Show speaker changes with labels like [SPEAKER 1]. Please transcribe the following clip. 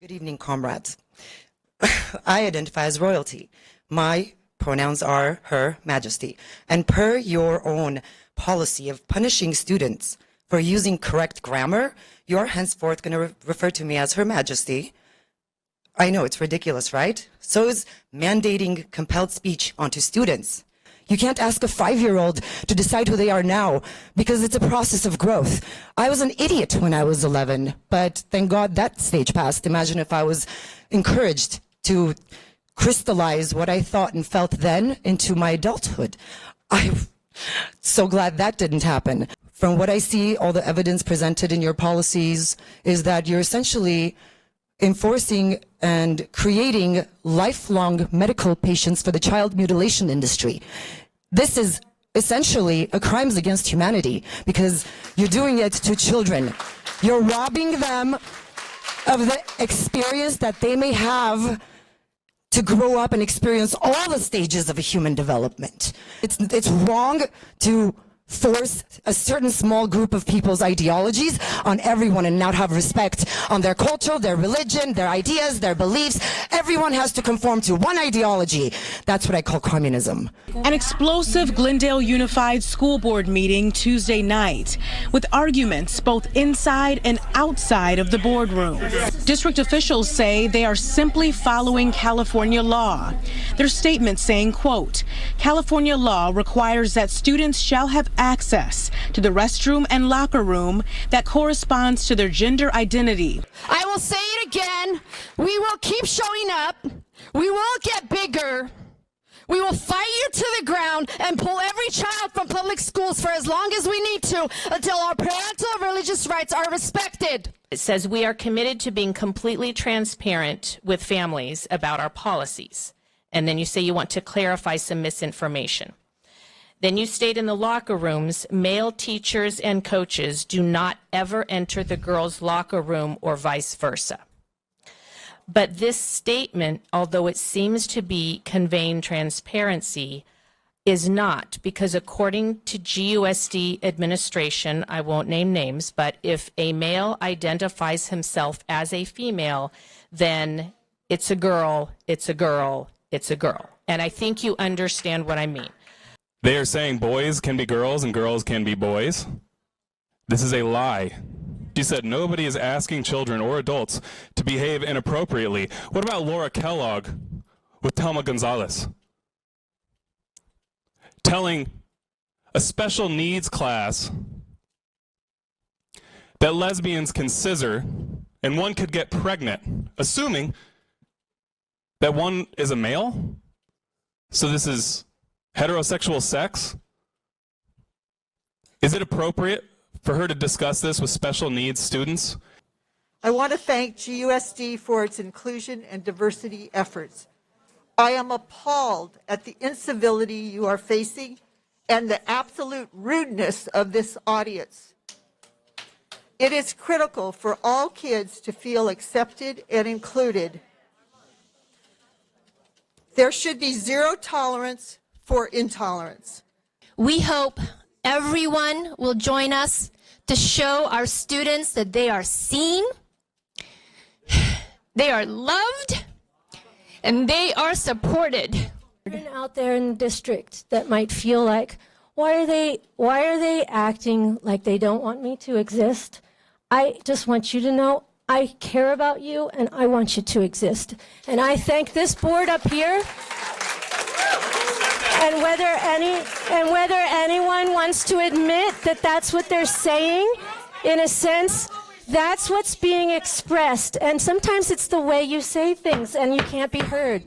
[SPEAKER 1] Good evening, comrades. I identify as royalty. My pronouns are Her Majesty. And per your own policy of punishing students for using correct grammar, you're henceforth going to refer to me as Her Majesty. I know, it's ridiculous, right? So is mandating compelled speech onto students. You can't ask a 5-year-old to decide who they are now because it's a process of growth. I was an idiot when I was 11, but thank God that stage passed. Imagine if I was encouraged to crystallize what I thought and felt then into my adulthood. I'm so glad that didn't happen. From what I see, all the evidence presented in your policies is that you're essentially enforcing and creating lifelong medical patients for the child mutilation industry. This is essentially a crimes against humanity because you're doing it to children. You're robbing them of the experience that they may have to grow up and experience all the stages of a human development. It's wrong to force a certain small group of people's ideologies on everyone and not have respect on their culture, their religion, their ideas, their beliefs. Everyone has to conform to one ideology. That's what I call communism.
[SPEAKER 2] An explosive Glendale Unified School Board meeting Tuesday night with arguments both inside and outside of the boardroom. District officials say they are simply following California law. Their statement saying, quote, California law requires that students shall have access to the restroom and locker room that corresponds to their gender identity.
[SPEAKER 3] I will say it again. We will keep showing up. We will get bigger. We will fight you to the ground and pull every child from public schools for as long as we need to until our parental and religious rights are respected.
[SPEAKER 4] It says we are committed to being completely transparent with families about our policies. And then you say you want to clarify some misinformation. Then you state in the locker rooms, male teachers and coaches do not ever enter the girls' locker room or vice versa. But this statement, although it seems to be conveying transparency, is not, because according to GUSD administration, I won't name names, but if a male identifies himself as a female, then it's a girl, it's a girl, it's a girl. And I think you understand what I mean.
[SPEAKER 5] They are saying boys can be girls and girls can be boys. This is a lie. She said nobody is asking children or adults to behave inappropriately. What about Laura Kellogg with Thelma Gonzalez? Telling a special needs class that lesbians can scissor and one could get pregnant, assuming that one is a male? So this is heterosexual sex? Is it appropriate for her to discuss this with special needs students?
[SPEAKER 6] I want to thank GUSD for its inclusion and diversity efforts. I am appalled at the incivility you are facing and the absolute rudeness of this audience. It is critical for all kids to feel accepted and included. There should be zero tolerance for intolerance.
[SPEAKER 3] We hope everyone will join us to show our students that they are seen, they are loved, and they are supported.
[SPEAKER 7] Out there in the district that might feel like, why are they acting like they don't want me to exist? I just want you to know I care about you and I want you to exist. And I thank this board up here. And whether anyone wants to admit that that's what they're saying, in a sense, that's what's being expressed. And sometimes it's the way you say things and you can't be heard.